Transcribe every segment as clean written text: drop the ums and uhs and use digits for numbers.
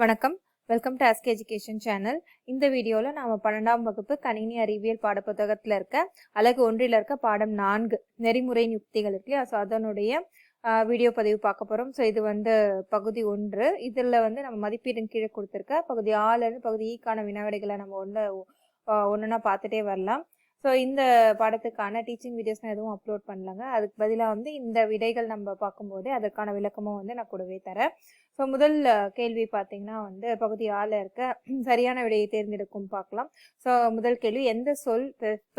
வணக்கம். Welcome to ask education channel. இந்த வீடியோவில் நாம் 12ஆம் வகுப்பு கணினி அறிவியல் பாடப்புத்தகத்தில் இருக்க அலகு 1 இருக்க பாடம் 4 நெறிமுறையின் யுக்திகள் இருக்கு இல்லையா? ஸோ அதனுடைய வீடியோ பதிவு பார்க்க போகிறோம். ஸோ இது பகுதி 1. இதில் நம்ம மதிப்பீட்டின் கீழே கொடுத்துருக்க பகுதி 6 பகுதி ஈக்கான வினாவிடைகளை நம்ம ஒன்றுனா பார்த்துட்டே வரலாம். ஸோ இந்த பாடத்துக்கான டீச்சிங் வீடியோஸ் எதுவும் அப்லோட் பண்ணலங்க. அதுக்கு பதிலாக இந்த விடைகள் நம்ம பார்க்கும்போது அதற்கான விளக்கமும் நான் கூடவே தரேன். ஸோ முதல் கேள்வி பார்த்தீங்கன்னா பகுதி 6 இருக்க சரியான விடையை தேர்ந்தெடுக்கும் பார்க்கலாம். ஸோ முதல் கேள்வி, எந்த சொல்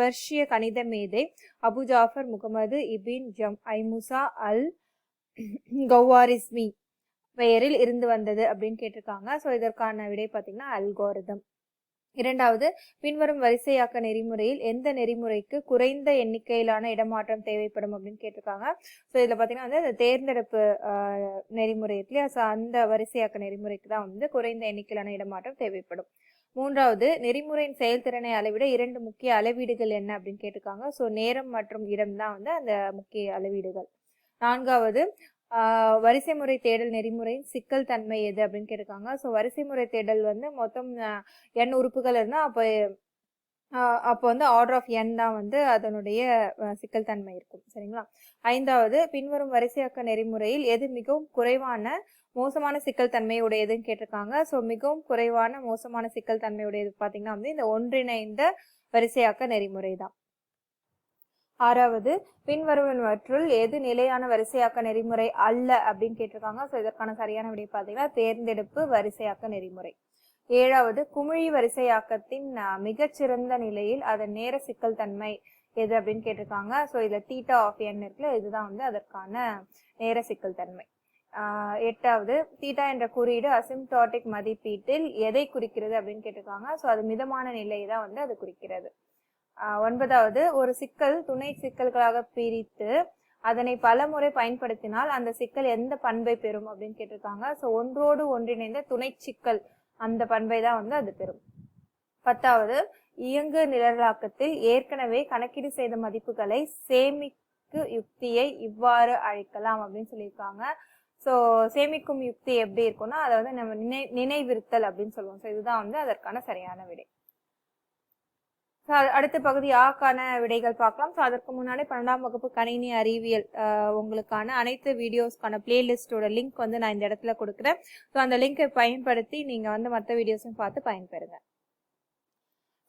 பெர்ஷிய கணித மேதை அபு ஜாஃபர் முகமது இபின் ஐமுசா அல் கௌவாரிஸ்மி பெயரில் இருந்து வந்தது அப்படின்னு கேட்டிருக்காங்க. ஸோ இதற்கான விடை பார்த்தீங்கன்னா அல்கோரிதம். இரண்டாவது, பின்வரும் வரிசையாக்க நெறிமுறையில் எந்த நெறிமுறைக்கு குறைந்த எண்ணிக்கையிலான இடமாற்றம் தேவைப்படும் அப்படின்னு கேட்டிருக்காங்க. ஸோ இதில் பார்த்தீங்கன்னா அந்த தேர்ந்தெடுப்பு நெறிமுறை இருக்கு இல்லையா? ஸோ அந்த வரிசையாக்க நெறிமுறைக்கு தான் குறைந்த எண்ணிக்கையிலான இடமாற்றம் தேவைப்படும். மூன்றாவது, நெறிமுறையின் செயல்திறனை அளவிட 2 முக்கிய அளவீடுகள் என்ன அப்படின்னு கேட்டிருக்காங்க. ஸோ நேரம் மற்றும் இடம் தான் அந்த முக்கிய அளவீடுகள். நான்காவது, வரிசைமுறை தேடல் நெறிமுறையின் சிக்கல் தன்மை எது அப்படின்னு கேட்டிருக்காங்க. ஸோ வரிசைமுறை தேடல் மொத்தம் n உறுப்புகள் இருந்தால் அப்போ ஆர்டர் ஆஃப் n தான் அதனுடைய சிக்கல் தன்மை இருக்கும். சரிங்களா? ஐந்தாவது, பின்வரும் வரிசையாக்க நெறிமுறையில் எது மிகவும் குறைவான மோசமான சிக்கல் தன்மை உடையதுன்னு கேட்டிருக்காங்க. ஸோ மிகவும் குறைவான மோசமான சிக்கல் தன்மை உடையது பார்த்தீங்கன்னா இந்த ஒன்றிணைந்த வரிசையாக்க நெறிமுறை தான். ஆறாவது, பின்வருவனவற்றுள் எது நிலையான வரிசையாக்க நெறிமுறை அல்ல அப்படின்னு கேட்டிருக்காங்க. ஸோ இதற்கான சரியான விடை பார்த்தீங்கன்னா தேர்ந்தெடுப்பு வரிசையாக்க நெறிமுறை. ஏழாவது, குமிழி வரிசையாக்கத்தின் மிகச்சிறந்த நிலையில் அதன் நேர சிக்கல் தன்மை எது அப்படின்னு கேட்டிருக்காங்க. ஸோ இதுல தீட்டா ஆஃப் n இருக்குல்ல, இதுதான் அதற்கான நேர சிக்கல் தன்மை. எட்டாவது, தீட்டா என்ற குறியீடு அசிம்டாட்டிக் மதிப்பீட்டில் எதை குறிக்கிறது அப்படின்னு கேட்டிருக்காங்க. ஸோ அது மிதமான நிலை தான் அது குறிக்கிறது. ஒன்பதாவது, ஒரு சிக்கல் துணை சிக்கல்களாக பிரித்து அதனை பல முறை பயன்படுத்தினால் அந்த சிக்கல் எந்த பண்பை பெறும் அப்படின்னு கேட்டிருக்காங்க. ஸோ ஒன்றோடு ஒன்றிணைந்த துணை சிக்கல் அந்த பண்பை தான் அது பெறும். பத்தாவது, இயங்கு நிரலாக்கத்தில் ஏற்கனவே கணக்கீடு செய்த மதிப்புகளை சேமிக்கு யுக்தியை இவ்வாறு அழைக்கலாம் அப்படின்னு சொல்லியிருக்காங்க. ஸோ சேமிக்கும் யுக்தி எப்படி இருக்கும்னா அதை நம்ம நினைவிருத்தல் அப்படின்னு சொல்லுவோம். ஸோ இதுதான் அதற்கான சரியான விடை. அடுத்த பகுதி ஆக்கான விடைகள் பார்க்கலாம். ஸோ அதற்கு முன்னாடி 12ஆம் வகுப்பு கணினி அறிவியல் உங்களுக்கான அனைத்து வீடியோஸ்க்கான பிளேலிஸ்டோட லிங்க் நான் இந்த இடத்துல கொடுக்குறேன். ஸோ அந்த லிங்கை பயன்படுத்தி நீங்கள் மற்ற வீடியோஸும் பார்த்து பயன்பெறுங்க.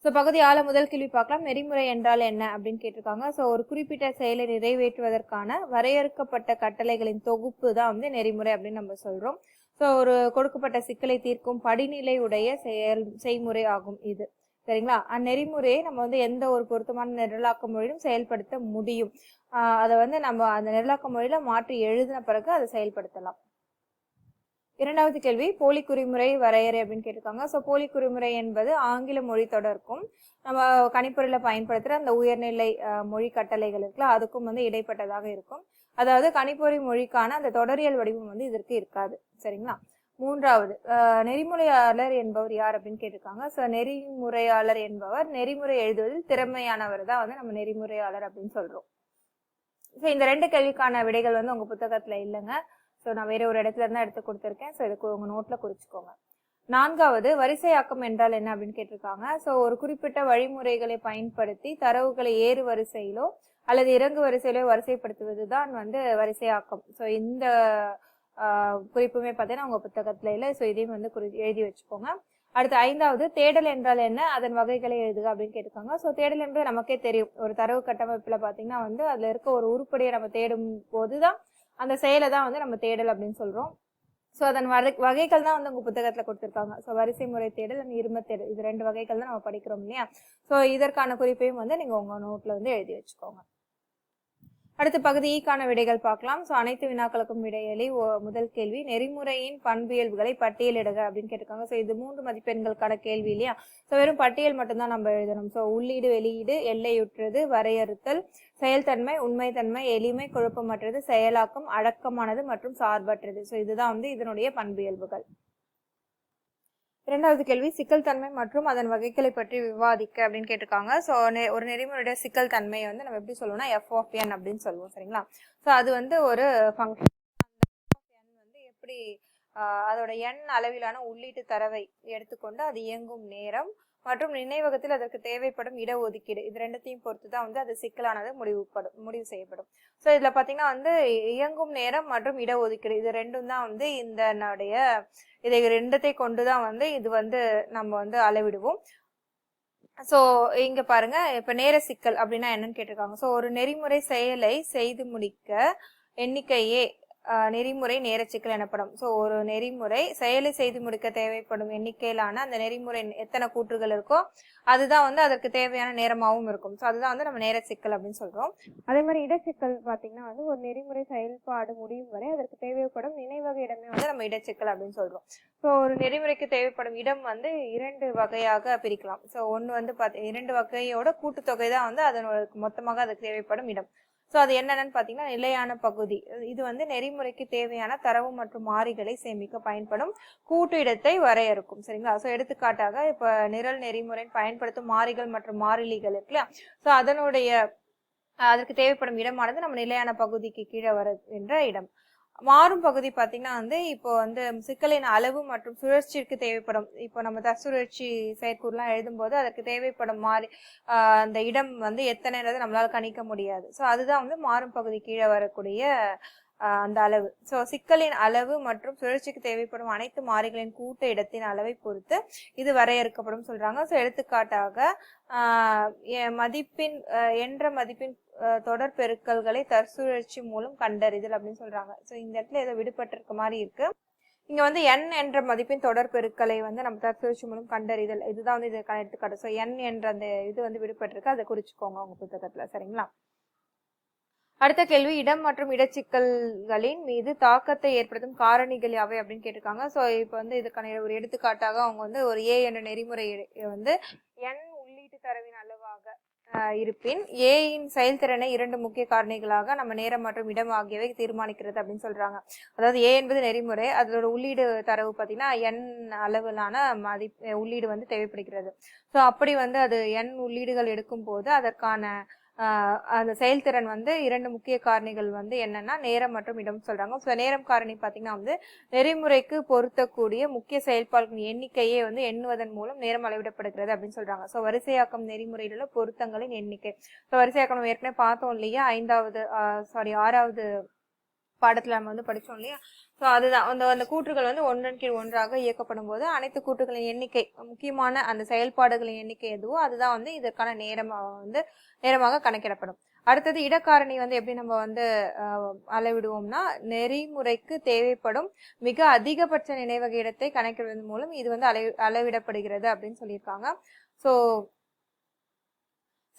ஸோ பகுதி 6 முதல் கேள்வி பார்க்கலாம். நெறிமுறை என்றால் என்ன அப்படின்னு கேட்டிருக்காங்க. ஸோ ஒரு குறிப்பிட்ட செயலை நிறைவேற்றுவதற்கான வரையறுக்கப்பட்ட கட்டளைகளின் தொகுப்பு தான் நெறிமுறை அப்படின்னு நம்ம சொல்றோம். ஸோ ஒரு கொடுக்கப்பட்ட சிக்கலை தீர்க்கும் படிநிலை உடைய செய்முறை ஆகும் இது. சரிங்களா? அந்நெறிமுறையை நம்ம எந்த ஒரு பொருத்தமான நிரலாக்க மொழியிலும் செயல்படுத்த முடியும். அதை நம்ம அந்த நிரலாக்க மொழியில மாற்றி எழுதின பிறகு அதை செயல்படுத்தலாம். இரண்டாவது கேள்வி, போலி குறிமுறை வரையறை அப்படின்னு கேட்டிருக்காங்க. ஸோ போலி குறிமுறை என்பது ஆங்கில மொழி தொடர்க்கும் நம்ம கணிப்பொறியில பயன்படுத்துகிற அந்த உயர்நிலை மொழி கட்டளைகள் இருக்குல்ல, அதுக்கும் இடைப்பட்டதாக இருக்கும். அதாவது கணிப்பொறி மொழிக்கான அந்த தொடரியல் வடிவம் இதற்கு இருக்காது. சரிங்களா? மூன்றாவது, நெறிமுறையாளர் என்பவர் யார் அப்படின்னு கேட்டிருக்காங்க. ஸோ நெறிமுறையாளர் என்பவர் நெறிமுறை எழுதுவதில் திறமையானவர் தான் நம்ம நெறிமுறையாளர் அப்படின்னு சொல்றோம். ஸோ இந்த 2 கேள்விக்கான விடைகள் உங்க புத்தகத்துல இல்லைங்க. ஸோ நான் வேற ஒரு இடத்துல இருந்தா எடுத்து கொடுத்துருக்கேன். ஸோ இதுக்கு உங்க நோட்ல குறிச்சுக்கோங்க. நான்காவது, வரிசையாக்கம் என்றால் என்ன அப்படின்னு கேட்டிருக்காங்க. ஸோ ஒரு குறிப்பிட்ட வழிமுறைகளை பயன்படுத்தி தரவுகளை ஏறு வரிசையிலோ அல்லது இறங்கு வரிசையிலோ வரிசைப்படுத்துவது தான் வரிசையாக்கம். ஸோ இந்த குறிப்புமே பார்த்தீங்கன்னா உங்க புத்தகத்துல இல்லை. ஸோ இதையும் எழுதி வச்சுக்கோங்க. அடுத்து ஐந்தாவது, தேடல் என்றால் என்ன, அதன் வகைகளை எழுதுக அப்படின்னு கேட்டிருக்காங்க. ஸோ தேடல் என்பது நமக்கே தெரியும். ஒரு தரவு கட்டமைப்புல பார்த்தீங்கன்னா அதுல இருக்க ஒரு உருப்படியை நம்ம தேடும் போதுதான் அந்த செயலை தான் நம்ம தேடல் அப்படின்னு சொல்றோம். ஸோ அதன் வகைகள் தான் உங்க புத்தகத்துல கொடுத்துருக்காங்க. ஸோ வரிசை முறை தேடல் அந்த இரும தேடல், இது 2 வகைகள் தான் நம்ம படிக்கிறோம் இல்லையா? ஸோ இதற்கான குறிப்பையும் நீங்க உங்க நோட்ல எழுதி வச்சுக்கோங்க. அடுத்த பகுதிக்கான விடைகள் பார்க்கலாம். ஸோ அனைத்து வினாக்களுக்கும் விடையளி. முதல் கேள்வி, நெறிமுறையின் பண்பியல்புகளை பட்டியலிடுக அப்படின்னு கேட்டிருக்காங்க. ஸோ இது 3 மதிப்பெண்களுக்கான கேள்வி இல்லையா? ஸோ வெறும் பட்டியல் மட்டும்தான் நம்ம எழுதணும். ஸோ உள்ளீடு, வெளியீடு, எல்லையுற்றது, வரையறுத்தல், செயல்தன்மை, உண்மைத்தன்மை, எளிமை, குழப்பமற்றது, செயலாக்கம், அடக்கமானது மற்றும் சார்பற்றது. ஸோ இதுதான் இதனுடைய பண்பியல்புகள். இரண்டாவது கேள்வி, சிக்கல் தன்மை மற்றும் அதன் வகைகளை பற்றி விவாதிக்க அப்படின்னு கேட்டிருக்காங்க. ஸோ ஒரு நெறிமுறையுடைய சிக்கல் தன்மையை நம்ம எப்படி சொல்லுவோம்னா f of n அப்படின்னு சொல்லுவோம். சரிங்களா? ஸோ அது ஒரு ஃபங்க்ஷன் எப்படி அதோட எண் அளவிலான உள்ளீட்டு தரவை எடுத்துக்கொண்டு அது இயங்கும் நேரம் மற்றும் நினைவகத்தில் அதற்கு தேவைப்படும் இடஒதுக்கீடு இது ரெண்டுத்தையும் பொறுத்து தான் வந்து அது சிக்கலானது முடிவு செய்யப்படும். ஸோ இதில் பார்த்தீங்கன்னா வந்து இயங்கும் நேரம் மற்றும் இடஒதுக்கீடு இது ரெண்டும் தான் வந்து இதை ரெண்டத்தை கொண்டு தான் வந்து இது வந்து நம்ம வந்து அளவிடுவோம். ஸோ இங்க பாருங்க, இப்ப நேர சிக்கல் அப்படின்னா என்னன்னு கேட்டிருக்காங்க. ஸோ ஒரு நெறிமுறை செயலை செய்து முடிக்க எண்ணிக்கையே நெறிமுறை நேர சிக்கல் எனப்படும். ஸோ ஒரு நெறிமுறை செயலை செய்து முடிக்க தேவைப்படும் எண்ணிக்கையிலான அந்த நெறிமுறை எத்தனை கூற்றுகள் இருக்கோ அதுதான் வந்து அதற்கு தேவையான நேரமாகவும் இருக்கும். ஸோ அதுதான் வந்து நம்ம நேர சிக்கல் அப்படின்னு சொல்றோம். அதே மாதிரி இடச்சிக்கல் பார்த்தீங்கன்னா வந்து ஒரு நெறிமுறை செயல்பாடு முடியும் வரை அதற்கு தேவைப்படும் நினைவக இடமே வந்து நம்ம இடச்சிக்கல் அப்படின்னு சொல்றோம். ஸோ ஒரு நெறிமுறைக்கு தேவைப்படும் இடம் வந்து 2 வகையாக பிரிக்கலாம். ஸோ ஒன்று வந்து 2 வகையோட கூட்டுத்தொகை தான் வந்து அதனோட மொத்தமாக அதுக்கு தேவைப்படும் இடம். ஸோ அது என்னென்னு பார்த்தீங்கன்னா நிலையான பகுதி. இது வந்து நெறிமுறைக்கு தேவையான தரவு மற்றும் மாறிகளை சேமிக்க பயன்படும் கூட்டு இடத்தை வரையறுக்கும். சரிங்களா? ஸோ எடுத்துக்காட்டாக இப்போ நிரல் நெறிமுறைன்னு பயன்படுத்தும் மாறிகள் மற்றும் மாறிலிகள் இருக்கு இல்லையா? ஸோ அதற்கு தேவைப்படும் இடமானது நம்ம நிலையான பகுதிக்கு கீழே வருகின்ற இடம். மாறும் பகுதி பார்த்தீங்கன்னா வந்து இப்போ வந்து சிக்கலின் அளவு மற்றும் சுழற்சிக்கு தேவைப்படும். இப்போ நம்ம தற்சுழற்சி செயற்கூறுலாம் எழுதும்போது அதற்கு தேவைப்படும் அந்த இடம் வந்து எத்தனைன்றது நம்மளால கணிக்க முடியாது. ஸோ அதுதான் வந்து மாறும் பகுதி கீழே வரக்கூடிய அந்த அளவு. ஸோ சிக்கலின் அளவு மற்றும் சுழற்சிக்கு தேவைப்படும் அனைத்து மாறிகளின் கூட்ட இடத்தின் அளவை பொறுத்து இது வரையறுக்கப்படும் சொல்றாங்க. ஸோ எடுத்துக்காட்டாக என்ற மதிப்பின் தொடர் பெருக்கல்களை தற்சுழற்சி மூலம் கண்டறிதல் அப்படின்னு சொல்றாங்க. ஸோ இந்த இடத்துல ஏதோ விடுபட்டிருக்க மாதிரி இருக்கு. இங்க வந்து n என்ற மதிப்பின் தொடர் பெருக்கலை வந்து நம்ம தற்சுழற்சி மூலம் கண்டறிதல் இதுதான் வந்து இதுக்கான எடுத்துக்காட்டு. ஸோ n என்ற அந்த இது வந்து விடுபட்டிருக்கு, அதை குறிச்சுக்கோங்க உங்க புத்தகத்துல. சரிங்களா? அடுத்த கேள்வி, இடம் மற்றும் இடச்சிக்கல்களின் மீது தாக்கத்தை ஏற்படுத்தும் காரணிகள் யாவை அப்படின்னு கேட்டிருக்காங்க. ஸோ இப்போ வந்து இதுக்கான ஒரு எடுத்துக்காட்டாக அவங்க வந்து ஒரு A என்ற நெறிமுறை வந்து n உள்ளீட்டு தரவின் அளவாக இருப்பின் ஏயின் செயல்திறனை 2 முக்கிய காரணிகளாக நம்ம நேரம் மற்றும் இடம் ஆகியவை தீர்மானிக்கிறது அப்படின்னு சொல்றாங்க. அதாவது ஏ என்பது நெறிமுறை, அதோட உள்ளீடு தரவு பார்த்தீங்கன்னா n அளவிலான உள்ளீடு வந்து தேவைப்படுகிறது. ஸோ அப்படி வந்து அது n உள்ளீடுகள் எடுக்கும் போது அதற்கான அந்த செயல்திறன் வந்து 2 முக்கிய காரணிகள் வந்து என்னன்னா நேரம் மற்றும் இடம் சொல்றாங்க. ஸோ நேரம் காரணி பார்த்தீங்கன்னா வந்து நெறிமுறைக்கு பொருத்தக்கூடிய முக்கிய செயல்பாடுகளின் எண்ணிக்கையே வந்து எண்ணுவதன் மூலம் நேரம் அளவிடப்படுகிறது அப்படின்னு சொல்றாங்க. ஸோ வரிசையாக்கம் நெறிமுறையில் உள்ள பொருத்தங்களின் எண்ணிக்கை. ஸோ வரிசையாக்கம் நம்ம ஏற்கனவே பார்த்தோம் இல்லையா, 6வது பாடத்துல நம்ம வந்து படிச்சோம் இல்லையா. ஸோ அதுதான் அந்த கூற்றுகள் வந்து ஒன்றன் கீழ் ஒன்றாக இயக்கப்படும் போது அனைத்து கூற்றுகளின் எண்ணிக்கை, முக்கியமான அந்த செயல்பாடுகளின் எண்ணிக்கை எதுவோ அதுதான் வந்து இதற்கான நேரமாக கணக்கிடப்படும். அடுத்தது இடக்காரணி வந்து எப்படி நம்ம வந்து அளவிடுவோம்னா நெறிமுறைக்கு தேவைப்படும் மிக அதிகபட்ச நினைவக இடத்தை கணக்கிடுவதன் மூலம் இது வந்து அளவிடப்படுகிறது அப்படின்னு சொல்லியிருக்காங்க. ஸோ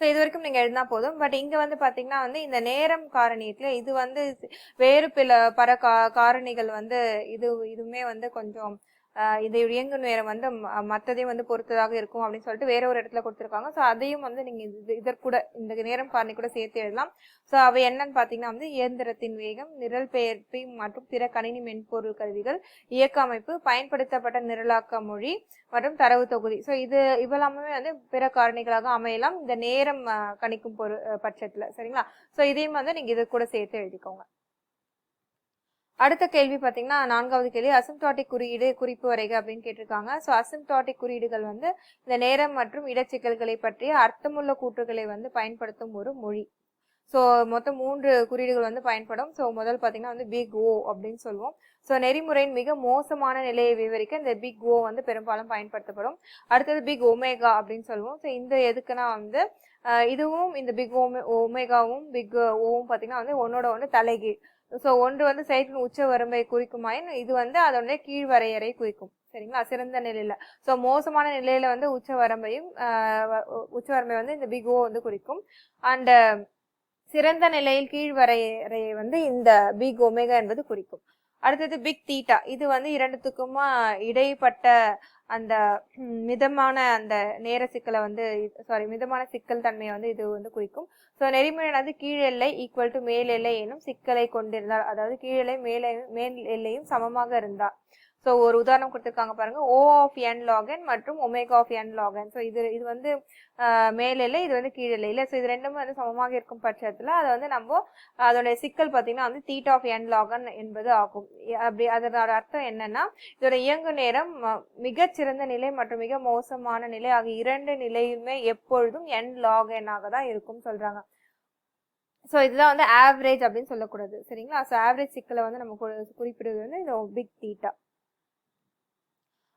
இது வரைக்கும் நீங்க எழுதினா போதும். பட் இங்க வந்து பாத்தீங்கன்னா வந்து இந்த நேரம் காரணியத்துல இது வந்து வேறு பல காரணிகள் வந்து இதுவுமே வந்து கொஞ்சம் இது இயங்கு நேரம் வந்து மற்றதையும் வந்து பொறுத்ததாக இருக்கும் அப்படின்னு சொல்லிட்டு வேற ஒரு இடத்துல கொடுத்துருக்காங்க. ஸோ அதையும் வந்து நீங்க இதற்கூட இந்த நேரம் காரணி கூட சேர்த்து எழுதலாம். ஸோ அவை என்னன்னு பாத்தீங்கன்னா வந்து இயந்திரத்தின் வேகம், நிரல் பெயர்ப்பி மற்றும் பிற கணினி மென்பொருள் கருவிகள், இயக்க அமைப்பு, பயன்படுத்தப்பட்ட நிரலாக்க மொழி மற்றும் தரவு தொகுதி. ஸோ இவெல்லாமே வந்து பிற காரணிகளாக அமையலாம் இந்த நேரம் கணிக்கும் பட்சத்துல. சரிங்களா? ஸோ இதையும் வந்து நீங்க இது கூட சேர்த்து எழுதிக்கோங்க. அடுத்த கேள்வி பார்த்தீங்கன்னா 4வது கேள்வி, அசிம்ப்டாட்டிக் குறியீடு குறிப்பு வரைக அப்படின்னு கேட்டிருக்காங்க. ஸோ அசிம்ப்டாட்டிக் குறியீடுகள் வந்து இந்த நேரம் மற்றும் இடச்சிக்கல்களை பற்றிய அர்த்தமுள்ள கூற்றுகளை வந்து பயன்படுத்தும் ஒரு மொழி. ஸோ மொத்தம் 3 குறியீடுகள் வந்து பயன்படும். ஸோ முதல் பார்த்தீங்கன்னா வந்து பிக் ஓ அப்படின்னு சொல்லுவோம். ஸோ நெறிமுறையின் மிக மோசமான நிலையை விவரிக்க இந்த பிக் ஓ வந்து பெரும்பாலும் பயன்படுத்தப்படும். அடுத்தது பிக் ஒமேகா அப்படின்னு சொல்லுவோம். ஸோ இந்த எதுக்குன்னா வந்து இதுவும் இந்த பிக் ஒமேகாவும் பிக் ஓவும் பார்த்தீங்கன்னா வந்து ஒன்னோட ஒன்று தலைகீழ். ஸோ ஒன்று வந்து செயற்கையின் உச்ச வரம்பை குறிக்குமாயின் இது வந்து அதனுடைய கீழ் வரையறை குறிக்கும். சரிங்களா? சிறந்த நிலையில. ஸோ மோசமான நிலையில வந்து உச்ச வரம்பை வந்து இந்த பிக் ஓ வந்து குறிக்கும். அண்ட் சிறந்த நிலையில் கீழ் வரையறையை வந்து இந்த பிக் ஒமேகா என்பது குறிக்கும். அடுத்தது பிக் தீட்டா, இது வந்து இரண்டுத்துக்குமா இடைப்பட்ட அந்த மிதமான அந்த நேர சிக்கலை வந்து மிதமான சிக்கல் தன்மையை வந்து இது வந்து குறிக்கும். ஸோ நெறிமுறையானது கீழ் எல்லை ஈக்குவல் டு மேல் எல்லை எனும் சிக்கலை கொண்டிருந்தால், அதாவது கீழ் எல்லை மேல் எல்லையும் சமமாக இருந்தால், ஸோ ஒரு உதாரணம் கொடுத்துருக்காங்க பாருங்க, O of n log n மற்றும் omega of n log n. So இது வந்து மேலே இல்லை, இது வந்து கீழே இல்லை. ஸோ இது ரெண்டுமே வந்து சமமாக இருக்கும் பட்சத்தில் அதை வந்து நம்ம அதோடைய சிக்கல் பார்த்தீங்கன்னா வந்து theta of n log n என்பது ஆகும். அப்படி அதோட அர்த்தம் என்னன்னா, இதோட இயங்கு நேரம் மிகச்சிறந்த நிலை மற்றும் மிக மோசமான நிலை ஆகிய இரண்டு நிலையுமே எப்பொழுதும் n log n ஆக தான் இருக்கும் சொல்றாங்க. ஸோ இதுதான் வந்து ஆவரேஜ் அப்படின்னு சொல்லக்கூடாது, சரிங்களா? ஸோ ஆவரேஜ் சிக்கலை வந்து நம்ம குறிப்பிடுவது வந்து இந்த பிக் தீட்டா.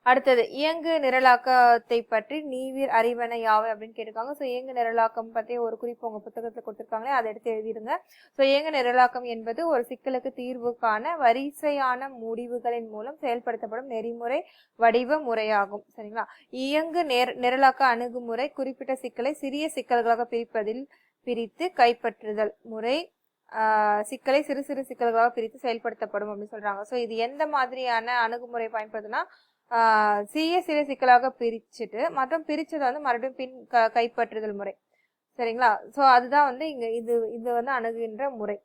அடுத்தது இயங்கு நிரலாக்கத்தை பற்றி நீவிர் அறிவன யாவை அப்படின்னு கேட்டிருக்காங்க. ஸோ இயங்கு நிரலாக்கம் பற்றி ஒரு குறிப்பு உங்க புத்தகத்தில் கொடுத்துருக்காங்களே, அதை எடுத்து எழுதிடுங்க. ஸோ இயங்கு நிரலாக்கம் என்பது ஒரு சிக்கலுக்கு தீர்வு காண வரிசையான முடிவுகளின் மூலம் செயல்படுத்தப்படும் நெறிமுறை வடிவ முறையாகும், சரிங்களா? இயங்கு நிரலாக்க அணுகுமுறை குறிப்பிட்ட சிக்கலை சிறிய சிக்கல்களாக பிரித்து கைப்பற்றுதல் முறை சிக்கலை சிறு சிறு சிக்கல்களாக பிரித்து செயல்படுத்தப்படும் அப்படின்னு சொல்றாங்க. ஸோ இது எந்த மாதிரியான அணுகுமுறை பயன்படுதுன்னா, சிறிய சிக்கலாக பிரிச்சுட்டு மற்றும் பிரிச்சதை வந்து மறுபடியும் கைப்பற்றுதல் முறை, சரிங்களா? ஸோ அதுதான் வந்து இங்க இது வந்து அணுகுகின்ற முறை.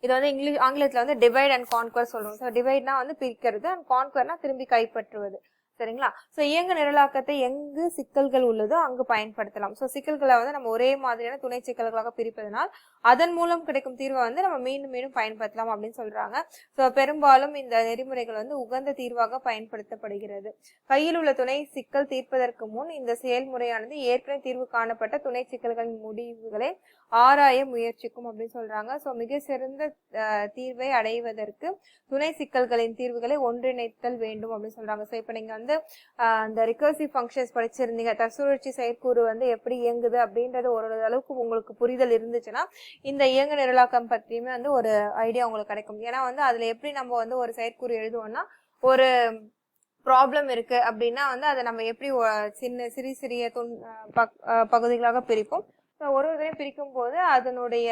இது வந்து ஆங்கிலத்துல வந்து டிவைட் அண்ட் கான்குவர் சொல்லுவோம். ஸோ டிவைட்னா வந்து பிரிக்கிறது, அண்ட் கான்குவர்னா திரும்பி கைப்பற்றுவது, சரிங்களா? ஸோ இயங்கு நிரலாக்கத்தை எங்கு சிக்கல்கள் உள்ளதோ அங்கு பயன்படுத்தலாம். ஸோ சிக்கல்களை வந்து நம்ம ஒரே மாதிரியான துணை சிக்கல்களாக பிரிப்பதனால் அதன் மூலம் கிடைக்கும் தீர்வை வந்து நம்ம மீண்டும் பயன்படுத்தலாம் அப்படின்னு சொல்றாங்க. ஸோ பெரும்பாலும் இந்த நெறிமுறைகள் வந்து உகந்த தீர்வாக பயன்படுத்தப்படுகிறது. கையில் உள்ள துணை சிக்கல் தீர்ப்பதற்கு முன் இந்த செயல்முறையானது ஏற்கனவே தீர்வு காணப்பட்ட துணை சிக்கல்களின் முடிவுகளை ஆராய முயற்சிக்கும் அப்படின்னு சொல்றாங்க. ஸோ மிக சிறந்த தீர்வை அடைவதற்கு துணை சிக்கல்களின் தீர்வுகளை ஒன்றிணைத்தல் வேண்டும் அப்படின்னு சொல்றாங்க. ஸோ இப்போ நீங்க வந்து அந்த ரிகர்சிவ் ஃபங்க்ஷன்ஸ் படிச்சிருந்தீங்க, தற்சுழற்சி செயற்கூறு வந்து எப்படி இயங்குது அப்படின்றது ஒரு அளவுக்கு உங்களுக்கு புரிதல் இருந்துச்சுன்னா இந்த இயங்கு நிரலாக்கம் பற்றியுமே வந்து ஒரு ஐடியா உங்களுக்கு கிடைக்கும். ஏன்னா வந்து அதுல எப்படி நம்ம வந்து ஒரு செயற்கூறு எழுதுவோம்னா, ஒரு ப்ராப்ளம் இருக்கு அப்படின்னா வந்து அதை நம்ம எப்படி சிறிய பகுதிகளாக பிரிப்போம். ஒரு இதையும் பிரிக்கும் போது அதனுடைய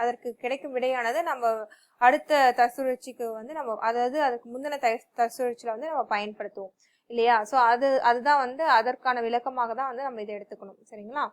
அதற்கு கிடைக்கும் விடையானது நம்ம அடுத்த தற்சுழற்சிக்கு வந்து நம்ம, அதாவது அதுக்கு முந்தின தற்சுழற்சியில வந்து நம்ம பயன்படுத்துவோம் இல்லையா? ஸோ அதுதான் வந்து அதற்கான விளக்கமாக தான் வந்து நம்ம இதை எடுத்துக்கணும், சரிங்களா?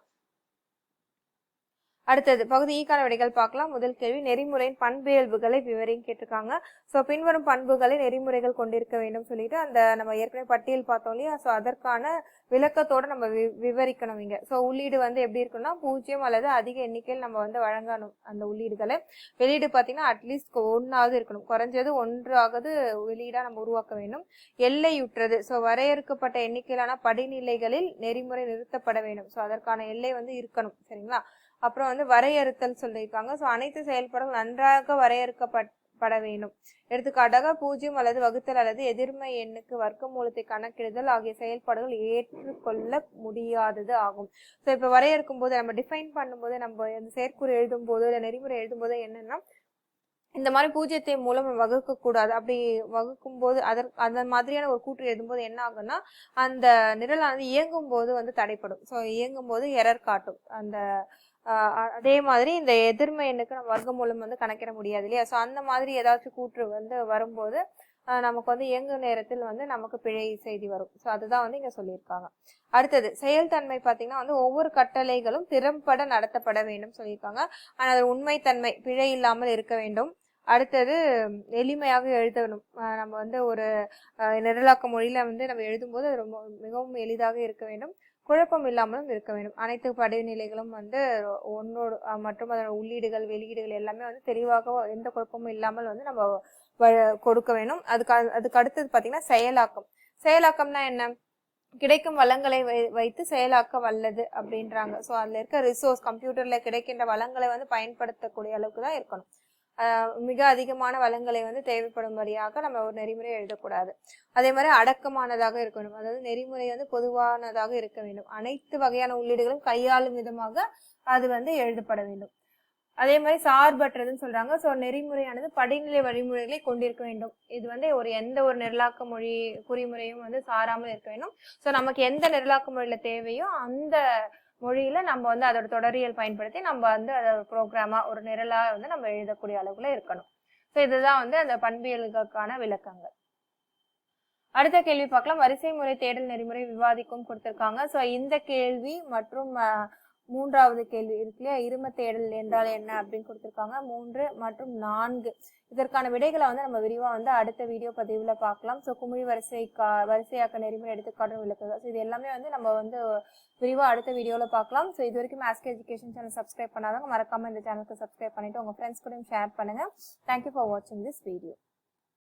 அடுத்தது பகுதி ஈக்கான விடைகள் பார்க்கலாம். முதல் கேள்வி, நெறிமுறையின் பண்பியல்புகளை விவரின்னு கேட்டிருக்காங்க. ஸோ பின்வரும் பண்புகளை நெறிமுறைகள் கொண்டிருக்க வேண்டும் சொல்லிட்டு அந்த நம்ம ஏற்கனவே பட்டியல் பார்த்தோம் இல்லையா? ஸோ அதற்கான விளக்கத்தோட நம்ம விவரிக்கணும் இங்க. ஸோ உள்ளீடு வந்து எப்படி இருக்குன்னா 0 அல்லது அதிக எண்ணிக்கையில் நம்ம வந்து வழங்கணும் அந்த உள்ளீடுகளை. வெளியீடு பார்த்தீங்கன்னா அட்லீஸ்ட் 1ஆவது இருக்கணும், குறைஞ்சது 1ஆவது வெளியீடா நம்ம உருவாக்க வேண்டும். எல்லையுற்றது, ஸோ வரையறுக்கப்பட்ட எண்ணிக்கையிலான படிநிலைகளில் நெறிமுறை நிறுத்தப்பட வேண்டும். ஸோ அதற்கான எல்லை வந்து இருக்கணும், சரிங்களா? அப்புறம் வந்து வரையறுத்தல் சொல்லியிருக்காங்க. ஸோ அனைத்து செயல்பாடுகள் நன்றாக வரையறுக்கப்பட வேண்டும். எடுத்துக்காட்டாக 0 அல்லது வகுத்தல் அல்லது எதிர்மை எண்ணுக்கு வர்க்கமூலத்தை கணக்கிடுதல் ஆகிய செயல்பாடுகள் ஏற்றுக்கொள்ள முடியாதது ஆகும். ஸோ இப்போ வரையறுக்கும் போது நம்ம டிஃபைன் பண்ணும்போது, நம்ம அந்த செயற்கூறு எழுதும் போது இல்லை நெறிமுறை எழுதும் போது என்னன்னா, இந்த மாதிரி 0 மூலம் வகுக்க கூடாது. அப்படி வகுக்கும் போது அந்த மாதிரியான ஒரு கூற்று எழுதும்போது என்ன ஆகும்னா, அந்த நிரலானது இயங்கும் போது வந்து தடைப்படும். ஸோ இயங்கும் போது எரர் காட்டும். அந்த அதே மாதிரி இந்த எதிர்மை எண்ணுக்கு நம்ம வர்க்கமூலம் வந்து கணக்கிட முடியாது இல்லையா? ஸோ அந்த மாதிரி ஏதாச்சும் கூற்று வந்து வரும்போது நமக்கு வந்து இயங்கு நேரத்தில் வந்து நமக்கு பிழை செய்தி வரும். ஸோ அதுதான் வந்து இங்க சொல்லியிருக்காங்க. அடுத்தது செயல்தன்மை பார்த்தீங்கன்னா வந்து ஒவ்வொரு கட்டளைகளும் திறம்பட நடத்தப்பட வேண்டும் சொல்லியிருக்காங்க. ஆனால் அது உண்மைத்தன்மை பிழை இல்லாமல் இருக்க வேண்டும். அடுத்தது எளிமையாக எழுதணும். நம்ம வந்து ஒரு நிரலாக்க மொழியில வந்து நம்ம எழுதும்போது அது மிகவும் எளிதாக இருக்க வேண்டும், குழப்பம் இல்லாமலும் இருக்க வேண்டும். அனைத்து படிநிலைகளும் வந்து ஒன்னோடு மற்றும் அதோட உள்ளீடுகள் வெளியீடுகள் எல்லாமே வந்து தெளிவாக எந்த குழப்பமும் இல்லாமல் வந்து நம்ம கொடுக்க வேண்டும். அதுக்கு அடுத்தது பார்த்தீங்கன்னா செயலாக்கம்னா என்ன? கிடைக்கும் வளங்களை வைத்து செயலாக்க வல்லது அப்படின்றாங்க. ஸோ அதுல இருக்க ரிசோர்ஸ், கம்ப்யூட்டர்ல கிடைக்கின்ற வளங்களை வந்து பயன்படுத்தக்கூடிய அளவுக்கு தான் இருக்கணும். மிக அதிகமான வளங்களை வந்து தேவைப்படும்படியாக நம்ம ஒரு நெறிமுறை எழுதக்கூடாது. அதே மாதிரி அடக்கமானதாக இருக்கணும். அதாவது நெறிமுறை வந்து பொதுவானதாக இருக்க வேண்டும். அனைத்து வகையான உள்ளீடுகளும் கையாளும் விதமாக அது வந்து எழுதப்பட வேண்டும். அதே மாதிரி சார்பற்றதுன்னு சொல்றாங்க. ஸோ நெறிமுறையானது படிநிலை வழிமுறைகளை கொண்டிருக்க வேண்டும். இது வந்து எந்த ஒரு நிரலாக்க மொழி குறிமுறையும் வந்து சாராமல் இருக்க வேண்டும். ஸோ நமக்கு எந்த நிரலாக்க மொழியில தேவையோ அந்த மொழியில நம்ம வந்து அதோட தொடரியல் பயன்படுத்தி நம்ம வந்து அதை ப்ரோக்ராமா ஒரு நிரலா வந்து நம்ம எழுதக்கூடிய அளவுல இருக்கணும். ஸோ இதுதான் வந்து அந்த பண்பியல்களுக்கான விளக்கங்கள். அடுத்த கேள்வி பார்க்கலாம். வரிசை முறை தேடல் நெறிமுறை விவாதிக்கும் கொடுத்திருக்காங்க. ஸோ இந்த கேள்வி மற்றும் மூன்றாவது கேள்வி இருக்கு இல்லையா, இரும தேடல் என்றால் என்ன அப்படின்னு கொடுத்துருக்காங்க. 3 மற்றும் 4 இதற்கான விடைகளை வந்து நம்ம விரிவா வந்து அடுத்த வீடியோ பதிவுல பார்க்கலாம். ஸோ குமிழ் வரிசையாக்க நெறிமுறை எடுத்துக்காட்டும் விளக்குகள். ஸோ இது எல்லாமே வந்து நம்ம வந்து விரிவா அடுத்த வீடியோல பார்க்கலாம். ஸோ இது வரைக்கும் ஆஸ்க் எஜுகேஷன் சேனல் சப்ஸ்கிரைப் பண்ணாதவங்க மறக்காம இந்த சேனலுக்கு சப்ஸ்கிரைப் பண்ணிட்டு உங்க ஃப்ரெண்ட்ஸ் கூடயும் ஷேர் பண்ணுங்க. தேங்க்யூ ஃபார் வாட்சிங் திஸ் வீடியோ.